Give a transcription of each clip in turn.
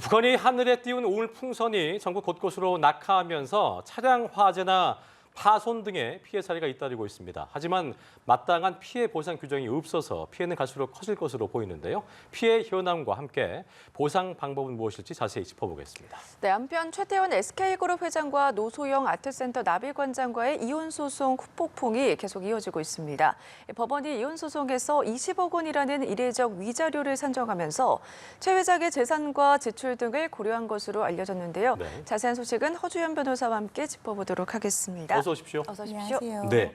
북한이 하늘에 띄운 오물 풍선이 전국 곳곳으로 낙하하면서 차량 화재나 파손 등의 피해 사례가 잇따르고 있습니다. 하지만 마땅한 피해 보상 규정이 없어서 피해는 갈수록 커질 것으로 보이는데요. 피해 현황과 함께 보상 방법은 무엇일지 자세히 짚어보겠습니다. 네, 한편 최태원 SK그룹 회장과 노소영 아트센터 나비관장과의 이혼 소송 후폭풍이 계속 이어지고 있습니다. 법원이 이혼 소송에서 20억 원이라는 이례적 위자료를 산정하면서 최 회장의 재산과 지출 등을 고려한 것으로 알려졌는데요. 네. 자세한 소식은 허주연 변호사와 함께 짚어보도록 하겠습니다. 어서 오십시오. 어서 오십시오. 안녕하세요. 네.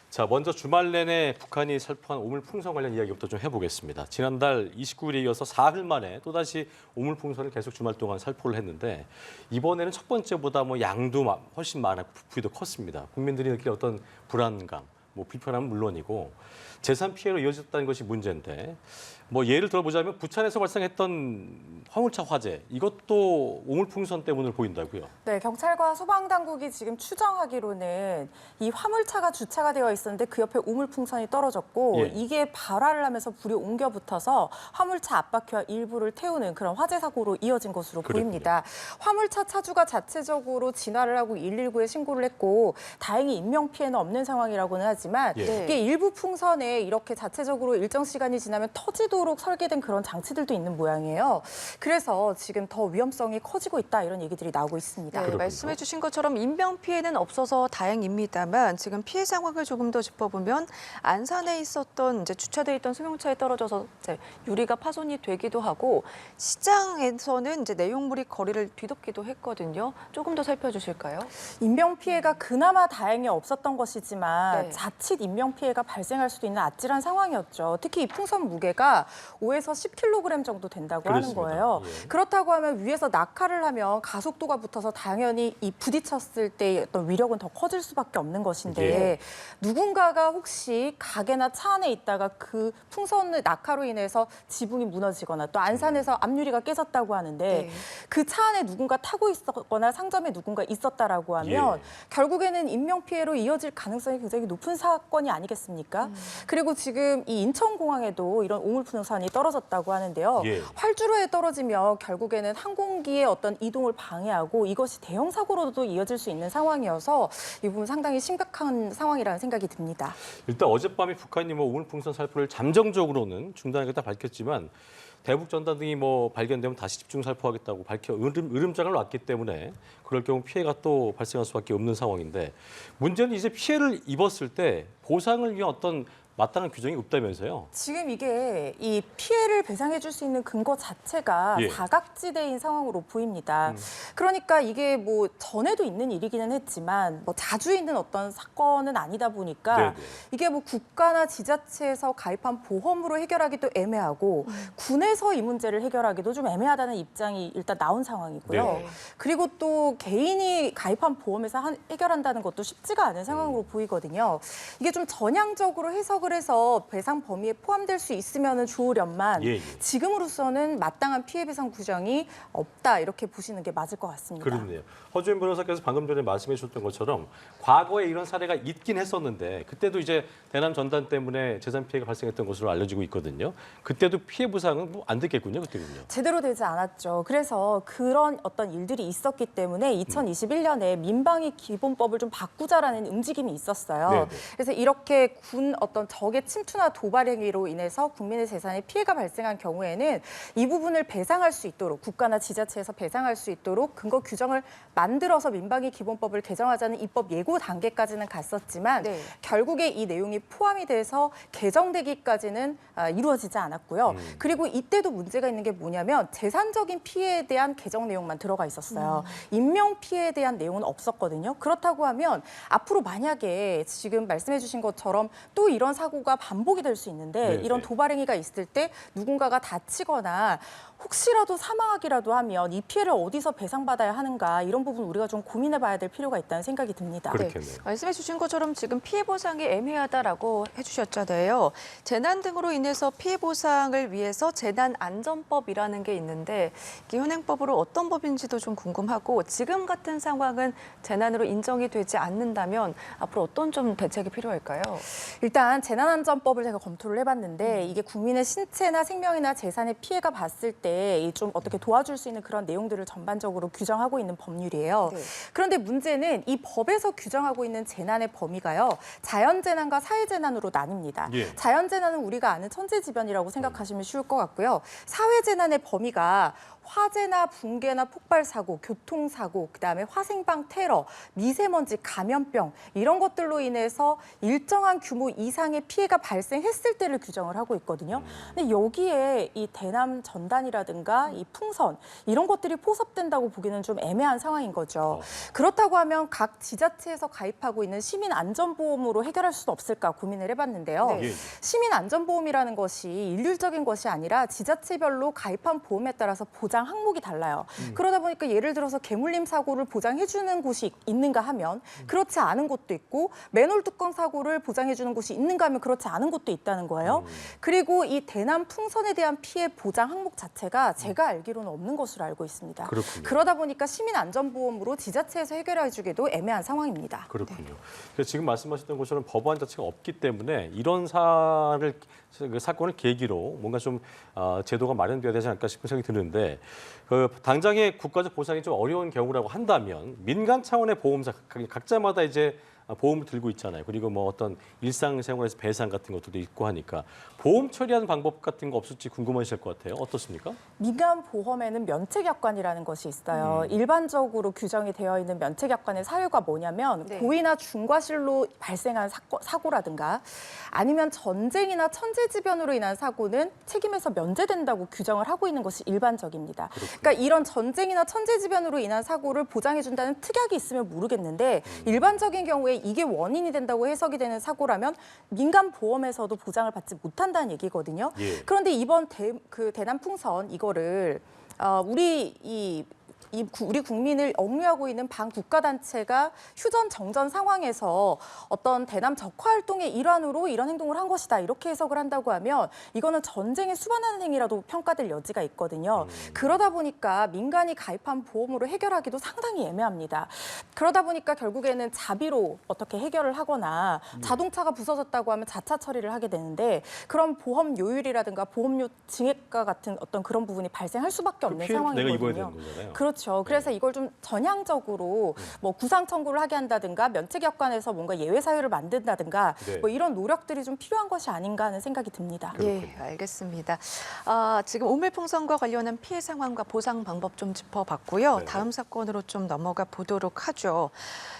자, 먼저 주말 내내 북한이 살포한 오물풍선 관련 이야기부터 좀 해보겠습니다. 지난달 29일에 이어서 사흘 만에 또다시 오물풍선을 계속 주말 동안 살포를 했는데 이번에는 첫 번째보다 양도 훨씬 많았고 부피도 컸습니다. 국민들이 느끼는 어떤 불안감, 불편함은 물론이고 재산 피해로 이어졌다는 것이 문제인데 예를 들어보자면 부천에서 발생했던 화물차 화재 이것도 오물풍선 때문을 보인다고요? 네, 경찰과 소방당국이 지금 추정하기로는 이 화물차가 주차가 되어 있었는데 그 옆에 우물풍선이 떨어졌고 예. 이게 발화를 하면서 불이 옮겨 붙어서 화물차 앞바퀴와 일부를 태우는 그런 화재 사고로 이어진 것으로 그랬군요. 보입니다. 화물차 차주가 자체적으로 진화를 하고 119에 신고를 했고 다행히 인명피해는 없는 상황이라고는 하지만 예. 이게 일부 풍선에 이렇게 자체적으로 일정 시간이 지나면 터지도록 설계된 그런 장치들도 있는 모양이에요. 그래서 지금 더 위험성이 커지고 있다 이런 얘기들이 나오고 있습니다. 네, 말씀해 주신 것처럼 인명 피해는 없어서 다행입니다만 지금 피해 상황을 조금 더 짚어보면 안산에 있었던 주차돼 있던 승용차에 떨어져서 유리가 파손이 되기도 하고 시장에서는 내용물이 거리를 뒤덮기도 했거든요. 조금 더 살펴주실까요? 인명 피해가 그나마 다행히 없었던 것이지만 네. 자칫 인명 피해가 발생할 수도 있는 아찔한 상황이었죠. 특히 이 풍선 무게가 5에서 10kg 정도 된다고 하는 그렇습니다. 거예요. 예. 그렇다고 하면 위에서 낙하를 하면 가속도가 붙어서 당연히 이 부딪혔을 때의 어떤 위력은 더 커질 수밖에 없는 것인데 예. 누군가가 혹시 가게나 차 안에 있다가 그 풍선의 낙하로 인해서 지붕이 무너지거나 또 안산에서 앞유리가 깨졌다고 하는데 네. 그 차 안에 누군가 타고 있었거나 상점에 누군가 있었다라고 하면 예. 결국에는 인명 피해로 이어질 가능성이 굉장히 높은 사건이 아니겠습니까? 그리고 지금 이 인천공항에도 이런 오물풍선이 떨어졌다고 하는데요. 예. 활주로에 떨어지면 결국에는 항공기의 어떤 이동을 방해하고 이것이 대형 사고로도 이어질 수 있는 상황이어서 이 부분 상당히 심각한 상황이라는 생각이 듭니다. 일단 어젯밤에 북한이 오물풍선 살포를 잠정적으로는 중단하겠다 밝혔지만 대북 전단 등이 발견되면 다시 집중 살포하겠다고 으름장을 놨기 때문에 그럴 경우 피해가 또 발생할 수밖에 없는 상황인데 문제는 이제 피해를 입었을 때 보상을 위한 어떤 마땅한 규정이 없다면서요? 지금 이게 이 피해를 배상해 줄 수 있는 근거 자체가 예. 사각지대인 상황으로 보입니다. 그러니까 이게 전에도 있는 일이기는 했지만 자주 있는 어떤 사건은 아니다 보니까 네네. 이게 국가나 지자체에서 가입한 보험으로 해결하기도 애매하고 군에서 이 문제를 해결하기도 좀 애매하다는 입장이 일단 나온 상황이고요. 네. 그리고 또 개인이 가입한 보험에서 해결한다는 것도 쉽지가 않은 상황으로 보이거든요. 이게 좀 전향적으로 해석을 해서 배상 범위에 포함될 수 있으면 좋으련만 예, 예. 지금으로서는 마땅한 피해 배상 규정이 없다 이렇게 보시는 게 맞을 것 같습니다. 그렇네요. 허주연 변호사께서 방금 전에 말씀해 주셨던 것처럼 과거에 이런 사례가 있긴 했었는데 그때도 이제 대남 전단 때문에 재산 피해가 발생했던 것으로 알려지고 있거든요. 그때도 피해 보상은 안 됐겠군요, 그때군요. 제대로 되지 않았죠. 그래서 그런 어떤 일들이 있었기 때문에 2021년에 민방위 기본법을 좀 바꾸자라는 움직임이 있었어요. 네네. 그래서 이렇게 군 어떤 적의 침투나 도발 행위로 인해서 국민의 재산에 피해가 발생한 경우에는 이 부분을 배상할 수 있도록 국가나 지자체에서 배상할 수 있도록 근거 규정을 만들어서 민방위 기본법을 개정하자는 입법 예고 단계까지는 갔었지만 네. 결국에 이 내용이 포함이 돼서 개정되기까지는 이루어지지 않았고요. 그리고 이때도 문제가 있는 게 뭐냐면 재산적인 피해에 대한 개정 내용만 들어가 있었어요. 인명 피해에 대한 내용은 없었거든요. 그렇다고 하면 앞으로 만약에 지금 말씀해 주신 것처럼 또 이런 사고가 반복이 될 수 있는데 네네. 이런 도발 행위가 있을 때 누군가가 다치거나 혹시라도 사망하기라도 하면 이 피해를 어디서 배상받아야 하는가 이런 부분 우리가 좀 고민해 봐야 될 필요가 있다는 생각이 듭니다. 그렇겠네요. 말씀해 주신 것처럼 지금 피해 보상이 애매하다라고 해주셨잖아요. 재난 등으로 인해서 피해 보상을 위해서 재난안전법이라는 게 있는데 이게 현행법으로 어떤 법인지도 좀 궁금하고 지금 같은 상황은 재난으로 인정이 되지 않는다면 앞으로 어떤 좀 대책이 필요할까요? 일단 재난안전법을 제가 검토를 해봤는데 이게 국민의 신체나 생명이나 재산에 피해가 봤을 때 좀 어떻게 도와줄 수 있는 그런 내용들을 전반적으로 규정하고 있는 법률이에요. 네. 그런데 문제는 이 법에서 규정하고 있는 재난의 범위가요. 자연재난과 사회재난으로 나뉩니다. 예. 자연재난은 우리가 아는 천재지변이라고 생각하시면 쉬울 것 같고요. 사회재난의 범위가 화재나 붕괴나 폭발사고, 교통사고, 그다음에 화생방 테러, 미세먼지, 감염병 이런 것들로 인해서 일정한 규모 이상의 피해가 발생했을 때를 규정을 하고 있거든요. 근데 여기에 이 대남 전단이라든가 이 풍선 이런 것들이 포섭된다고 보기는 좀 애매한 상황인 거죠. 그렇다고 하면 각 지자체에서 가입하고 있는 시민안전보험으로 해결할 수는 없을까 고민을 해봤는데요. 네. 예. 시민안전보험이라는 것이 일률적인 것이 아니라 지자체별로 가입한 보험에 따라서 보장 항목이 달라요. 그러다 보니까 예를 들어서 개물림 사고를 보장해주는 곳이 있는가 하면 그렇지 않은 곳도 있고 맨홀 뚜껑 사고를 보장해주는 곳이 있는가 하면 그렇지 않은 곳도 있다는 거예요. 그리고 이 대남 풍선에 대한 피해 보장 항목 자체가 제가 알기로는 없는 것으로 알고 있습니다. 그렇군요. 그러다 보니까 시민안전보험으로 지자체에서 해결해주기도 애매한 상황입니다. 그렇군요. 그래서 지금 말씀하셨던 것처럼 법안 자체가 없기 때문에 이런 사건을 계기로 뭔가 좀 제도가 마련돼야 되지 않을까 싶은 생각이 드는데 당장의 국가적 보상이 좀 어려운 경우라고 한다면 민간 차원의 보험사 각자마다 이제 보험을 들고 있잖아요. 그리고 뭐 어떤 일상생활에서 배상 같은 것도 있고 하니까 보험 처리하는 방법 같은 거 없을지 궁금하실 것 같아요. 어떻습니까? 민간 보험에는 면책약관이라는 것이 있어요. 일반적으로 규정이 되어 있는 면책약관의 사유가 뭐냐면 네. 고의나 중과실로 발생한 사고라든가 아니면 전쟁이나 천재지변으로 인한 사고는 책임에서 면제된다고 규정을 하고 있는 것이 일반적입니다. 그러니까 이런 전쟁이나 천재지변으로 인한 사고를 보장해준다는 특약이 있으면 모르겠는데 일반적인 경우에 이게 원인이 된다고 해석이 되는 사고라면 민간 보험에서도 보장을 받지 못한다는 얘기거든요. 예. 그런데 이번 대남 풍선 이거를 우리 국민을 억류하고 있는 반국가단체가 휴전 정전 상황에서 어떤 대남 적화 활동의 일환으로 이런 행동을 한 것이다 이렇게 해석을 한다고 하면 이거는 전쟁에 수반하는 행위라도 평가될 여지가 있거든요. 그러다 보니까 민간이 가입한 보험으로 해결하기도 상당히 애매합니다. 그러다 보니까 결국에는 자비로 어떻게 해결을 하거나 자동차가 부서졌다고 하면 자차 처리를 하게 되는데 그런 보험 요율이라든가 보험료 증액과 같은 어떤 그런 부분이 발생할 수밖에 없는 피해를 내가 입어야 상황이거든요. 되는 거잖아요. 그렇죠. 그래서 이걸 좀 전향적으로 뭐 구상 청구를 하게 한다든가 면책약관에서 뭔가 예외 사유를 만든다든가 네. 뭐 이런 노력들이 좀 필요한 것이 아닌가 하는 생각이 듭니다. 예, 알겠습니다. 지금 오물풍선과 관련한 피해 상황과 보상 방법 좀 짚어봤고요. 네. 다음 사건으로 좀 넘어가 보도록 하죠.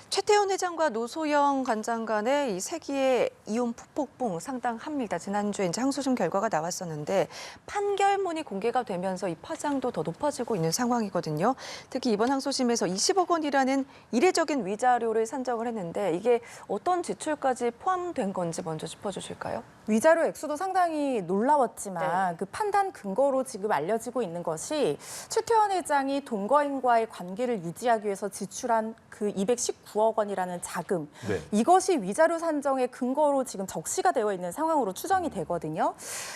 최태원 회장과 노소영 관장 간의 이 세기의 이혼 폭풍 상당합니다. 지난주에 이제 항소심 결과가 나왔었는데 판결문이 공개가 되면서 이 파장도 더 높아지고 있는 상황이거든요. 특히 이번 항소심에서 20억 원이라는 이례적인 위자료를 산정을 했는데 이게 어떤 지출까지 포함된 건지 먼저 짚어주실까요? 위자료 액수도 상당히 놀라웠지만 네. 그 판단 근거로 지금 알려지고 있는 것이 최태원 회장이 동거인과의 관계를 유지하기 위해서 지출한 그 219억 원이라는 자금 네. 이것이 위자료 산정의 근거로 지금 적시가 되어 있는 상황으로 추정이 되거든요.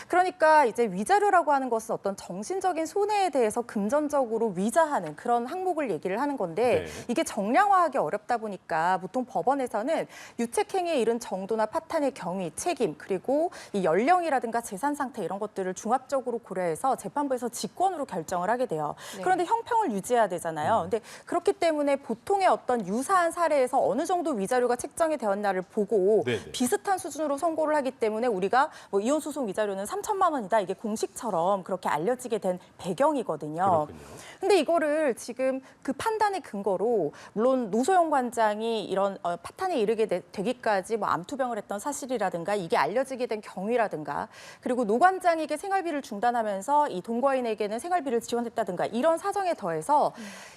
그러니까 이제 위자료라고 하는 것은 어떤 정신적인 손해에 대해서 금전적으로 위자하는 그런 항목을 얘기를 하는 건데 네. 이게 정량화하기 어렵다 보니까 보통 법원에서는 유책행위에 이른 정도나 파탄의 경위, 책임 그리고 이 연령이라든가 재산 상태 이런 것들을 종합적으로 고려해서 재판부에서 직권으로 결정을 하게 돼요. 네. 그런데 형평을 유지해야 되잖아요. 근데 그렇기 때문에 보통의 어떤 유사한 사례에서 어느 정도 위자료가 책정이 되었나를 보고 네네. 비슷한 수준으로 선고를 하기 때문에 우리가 뭐 이혼 소송 위자료는 3천만 원이다. 이게 공식처럼 그렇게 알려지게 된 배경이거든요. 그렇군요. 근데 이거를 지금 그 판단의 근거로 물론 노소영 관장이 이런 파탄에 이르게 되기까지 뭐 암투병을 했던 사실이라든가 이게 알려지게 된 경위라든가 그리고 노 관장에게 생활비를 중단하면서 이 동거인에게는 생활비를 지원했다든가 이런 사정에 더해서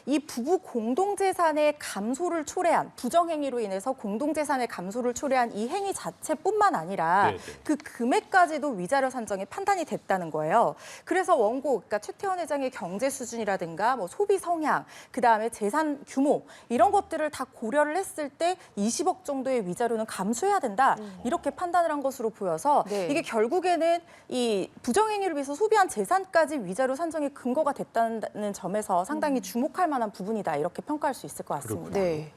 이 부부 공동재산의 감소를 초래한 부정행위로 인해서 공동재산의 감소를 초래한 이 행위 자체뿐만 아니라 네네. 그 금액까지도 위자료 산정에 판단이 됐다는 거예요. 그래서 원고, 그러니까 최태원 회장의 경제 수준이라든가 뭐 소비 성향, 그다음에 재산 규모 이런 것들을 다 고려를 했을 때 20억 정도의 위자료는 감수해야 된다. 이렇게 판단을 한 것으로 보여서 네. 이게 결국에는 이 부정행위를 위해서 소비한 재산까지 위자료 산정의 근거가 됐다는 점에서 상당히 주목할 만한 부분이다. 이렇게 평가할 수 있을 것 같습니다. 네.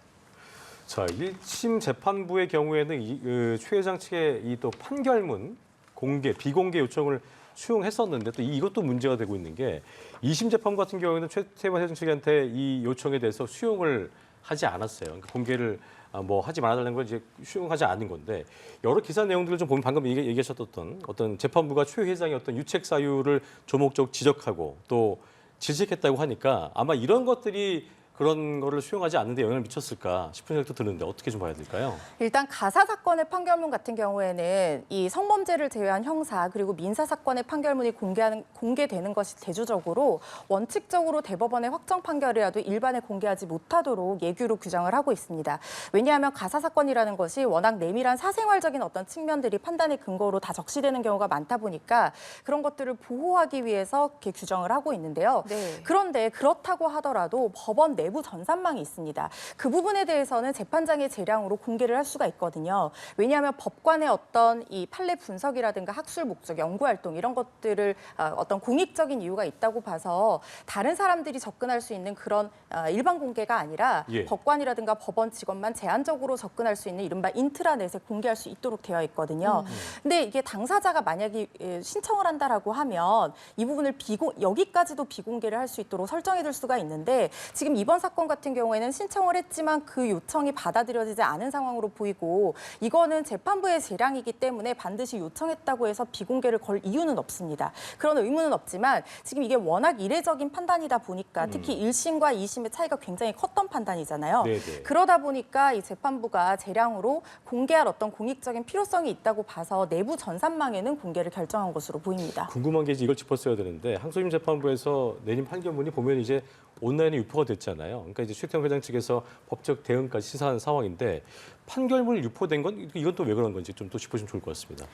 자, 1심 재판부의 경우에는 최 회장 측의 이 또 판결문 공개, 비공개 요청을 수용했었는데 또 이것도 문제가 되고 있는 게 2심 재판부 같은 경우에는 최태원 회장 측한테 이 요청에 대해서 수용을 하지 않았어요. 그러니까 공개를 뭐 하지 말아달라는 걸 이제 수용하지 않은 건데 여러 기사 내용들을 좀 보면 방금 얘기하셨던 어떤 재판부가 최 회장의 어떤 유책 사유를 조목조목 지적하고 또 질책했다고 하니까 아마 이런 것들이 그런 거를 수용하지 않는 데 영향을 미쳤을까 싶은 생각도 드는데 어떻게 좀 봐야 될까요? 일단 가사 사건의 판결문 같은 경우에는 이 성범죄를 제외한 형사 그리고 민사 사건의 판결문이 공개되는 것이 대조적으로 원칙적으로 대법원의 확정 판결이라도 일반에 공개하지 못하도록 예규로 규정을 하고 있습니다. 왜냐하면 가사 사건이라는 것이 워낙 내밀한 사생활적인 어떤 측면들이 판단의 근거로 다 적시되는 경우가 많다 보니까 그런 것들을 보호하기 위해서 이렇게 규정을 하고 있는데요. 네. 그런데 그렇다고 하더라도 법원 내부 전산망이 있습니다. 그 부분에 대해서는 재판장의 재량으로 공개를 할 수가 있거든요. 왜냐하면 법관의 어떤 이 판례 분석이라든가 학술 목적, 연구 활동 이런 것들을 어떤 공익적인 이유가 있다고 봐서 다른 사람들이 접근할 수 있는 그런 일반 공개가 아니라 예. 법관이라든가 법원 직원만 제한적으로 접근할 수 있는 이른바 인트라넷에 공개할 수 있도록 되어 있거든요. 근데 이게 당사자가 만약에 신청을 한다라고 하면 이 부분을 여기까지도 비공개를 할 수 있도록 설정해둘 수가 있는데 지금 이번 사건 같은 경우에는 신청을 했지만 그 요청이 받아들여지지 않은 상황으로 보이고 이거는 재판부의 재량이기 때문에 반드시 요청했다고 해서 비공개를 걸 이유는 없습니다. 그런 의무는 없지만 지금 이게 워낙 이례적인 판단이다 보니까 특히 1심과 2심의 차이가 굉장히 컸던 판단이잖아요. 네네. 그러다 보니까 이 재판부가 재량으로 공개할 어떤 공익적인 필요성이 있다고 봐서 내부 전산망에는 공개를 결정한 것으로 보입니다. 궁금한 게 이제 이걸 짚었어야 되는데 항소심 재판부에서 내린 판결문이 보면 이제 온라인에 유포가 됐잖아요. 그러니까 이제 최태원 회장 측에서 법적 대응까지 시사한 상황인데 판결문이 유포된 건 이건 또 왜 그런 건지 좀 또 짚어주면 좋을 것 같습니다.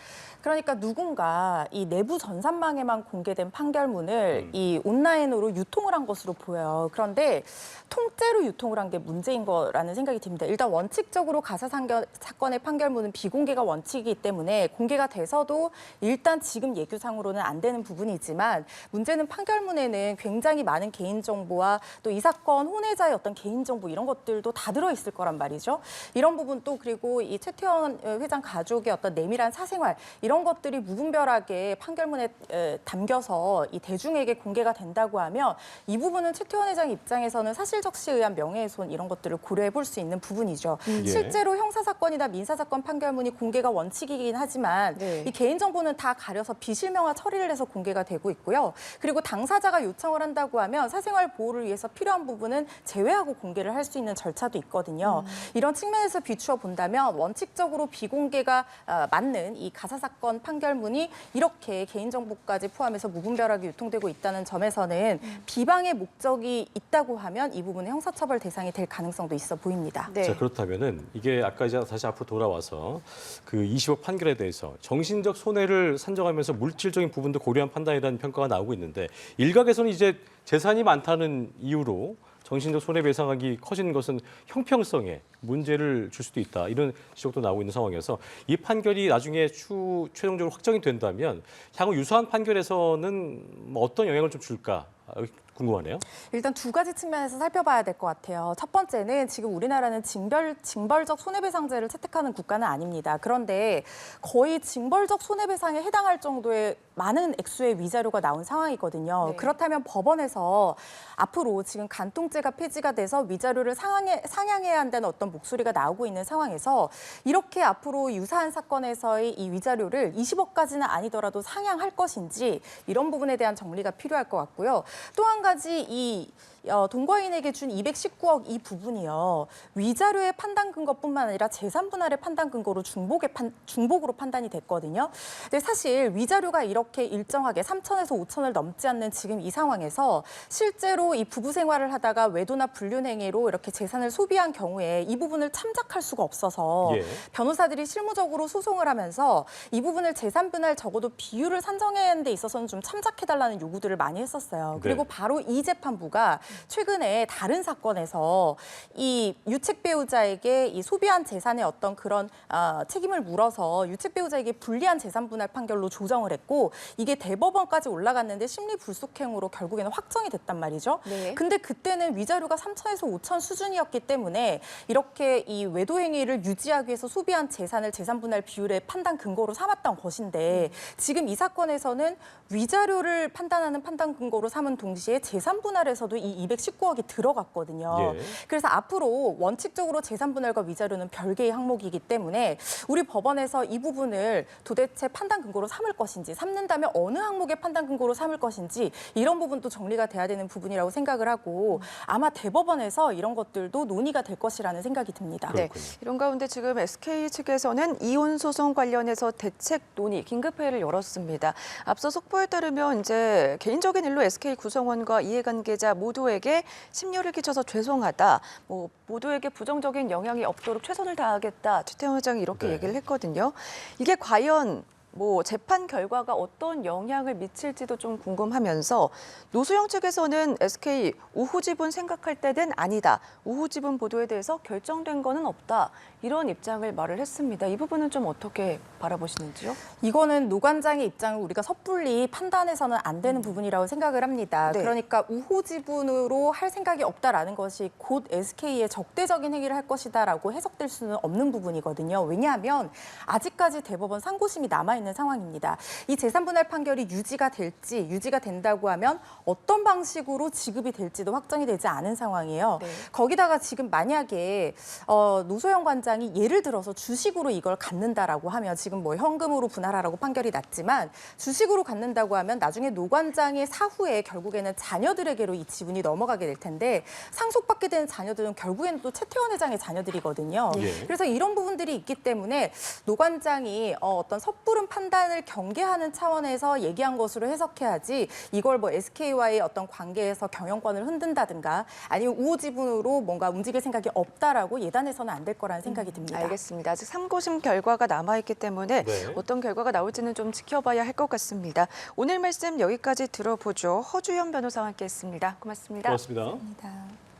그러니까 누군가 이 내부 전산망에만 공개된 판결문을 이 온라인으로 유통을 한 것으로 보여요. 그런데 통째로 유통을 한 게 문제인 거라는 생각이 듭니다. 일단 원칙적으로 가사 사건의 판결문은 비공개가 원칙이기 때문에 공개가 돼서도 일단 지금 예규상으로는 안 되는 부분이지만 문제는 판결문에는 굉장히 많은 개인정보와 또 이 사건 혼외자의 어떤 개인정보 이런 것들도 다 들어있을 거란 말이죠. 이런 부분 또 그리고 이 최태원 회장 가족의 어떤 내밀한 사생활 이런 것들이 무분별하게 판결문에 담겨서 이 대중에게 공개가 된다고 하면 이 부분은 최태원 회장 입장에서는 사실적시에 의한 명예훼손 이런 것들을 고려해 볼 수 있는 부분이죠. 예. 실제로 형사사건이나 민사사건 판결문이 공개가 원칙이긴 하지만 네. 이 개인정보는 다 가려서 비실명화 처리를 해서 공개가 되고 있고요. 그리고 당사자가 요청을 한다고 하면 사생활 보호를 위해서 필요한 부분은 제외하고 공개를 할 수 있는 절차도 있거든요. 이런 측면에서 비추어 본다면 원칙적으로 비공개가 맞는 이 가사 사건 판결문이 이렇게 개인정보까지 포함해서 무분별하게 유통되고 있다는 점에서는 비방의 목적이 있다고 하면 이 부분은 형사처벌 대상이 될 가능성도 있어 보입니다. 네. 자, 그렇다면은 이게 아까 이제 다시 앞으로 돌아와서 그 20억 판결에 대해서 정신적 손해를 산정하면서 물질적인 부분도 고려한 판단이라는 평가가 나오고 있는데 일각에서는 이제 재산이 많다는 이유로 정신적 손해배상액이 커지는 것은 형평성에 문제를 줄 수도 있다. 이런 지적도 나오고 있는 상황에서 이 판결이 나중에 최종적으로 확정이 된다면 향후 유사한 판결에서는 뭐 어떤 영향을 좀 줄까 궁금하네요. 일단 두 가지 측면에서 살펴봐야 될 것 같아요. 첫 번째는 지금 우리나라는 징벌적 손해배상제를 채택하는 국가는 아닙니다. 그런데 거의 징벌적 손해배상에 해당할 정도의 많은 액수의 위자료가 나온 상황이거든요. 네. 그렇다면 법원에서 앞으로 지금 간통죄가 폐지가 돼서 위자료를 상향해야 한다는 어떤 목소리가 나오고 있는 상황에서 이렇게 앞으로 유사한 사건에서의 이 위자료를 20억까지는 아니더라도 상향할 것인지 이런 부분에 대한 정리가 필요할 것 같고요. 또 한 가지 이 동거인에게 준 219억 이 부분이요. 위자료의 판단 근거뿐만 아니라 재산 분할의 판단 근거로 중복으로 판단이 됐거든요. 근데 사실 위자료가 이렇게 일정하게 3천에서 5천을 넘지 않는 지금 이 상황에서 실제로 이 부부 생활을 하다가 외도나 불륜 행위로 이렇게 재산을 소비한 경우에 이 부분을 참작할 수가 없어서 예. 변호사들이 실무적으로 소송을 하면서 이 부분을 재산 분할 적어도 비율을 산정하는 데 있어서는 좀 참작해달라는 요구들을 많이 했었어요. 그리고 네. 바로 이 재판부가 최근에 다른 사건에서 이 유책 배우자에게 이 소비한 재산의 어떤 그런 책임을 물어서 유책 배우자에게 불리한 재산 분할 판결로 조정을 했고 이게 대법원까지 올라갔는데 심리 불속행으로 결국에는 확정이 됐단 말이죠. 네. 근데 그때는 위자료가 3천에서 5천 수준이었기 때문에 이렇게 이 외도 행위를 유지하기 위해서 소비한 재산을 재산 분할 비율의 판단 근거로 삼았던 것인데 지금 이 사건에서는 위자료를 판단하는 판단 근거로 삼은 동시에 재산 분할에서도 이 219억이 들어갔거든요. 예. 그래서 앞으로 원칙적으로 재산 분할과 위자료는 별개의 항목이기 때문에 우리 법원에서 이 부분을 도대체 판단 근거로 삼을 것인지 삼는다면 어느 항목의 판단 근거로 삼을 것인지 이런 부분도 정리가 돼야 되는 부분이라고 생각을 하고 아마 대법원에서 이런 것들도 논의가 될 것이라는 생각이 듭니다. 네. 그렇군요. 이런 가운데 지금 SK 측에서는 이혼 소송 관련해서 대책 논의 긴급회의를 열었습니다. 앞서 속보에 따르면 이제 개인적인 일로 SK 구성원과 이해관계자 모두에게 심려를 끼쳐서 죄송하다. 뭐 모두에게 부정적인 영향이 없도록 최선을 다하겠다. 최태원 회장이 이렇게 네. 얘기를 했거든요. 이게 과연 뭐 재판 결과가 어떤 영향을 미칠지도 좀 궁금하면서 노소영 측에서는 SK 우후 지분 생각할 때는 아니다. 우후 지분 보도에 대해서 결정된 거는 없다. 이런 입장을 말을 했습니다. 이 부분은 좀 어떻게 바라보시는지요? 이거는 노관장의 입장을 우리가 섣불리 판단해서는 안 되는 부분이라고 생각을 합니다. 네. 그러니까 우호 지분으로 할 생각이 없다라는 것이 곧 SK의 적대적인 행위를 할 것이다라고 해석될 수는 없는 부분이거든요. 왜냐하면 아직까지 대법원 상고심이 남아있는 상황입니다. 이 재산분할 판결이 유지가 된다고 하면 어떤 방식으로 지급이 될지도 확정이 되지 않은 상황이에요. 네. 거기다가 지금 만약에 노소영 관장이 예를 들어서 주식으로 이걸 갖는다라고 하면 지금 뭐 현금으로 분할하라고 판결이 났지만 주식으로 갖는다고 하면 나중에 노 관장의 사후에 결국에는 자녀들에게로 이 지분이 넘어가게 될 텐데 상속받게 되는 자녀들은 결국에는 또 최태원 회장의 자녀들이거든요. 예. 그래서 이런 부분들이 있기 때문에 노 관장이 어떤 섣부른 판단을 경계하는 차원에서 얘기한 것으로 해석해야지 이걸 뭐 SK와의 어떤 관계에서 경영권을 흔든다든가 아니면 우호 지분으로 뭔가 움직일 생각이 없다라고 예단해서는 안 될 거라는 생각이 듭니다. 알겠습니다. 아직 상고심 결과가 남아있기 때문에 네. 어떤 결과가 나올지는 좀 지켜봐야 할 것 같습니다. 오늘 말씀 여기까지 들어보죠. 허주연 변호사와 함께했습니다. 고맙습니다. 고맙습니다. 감사합니다.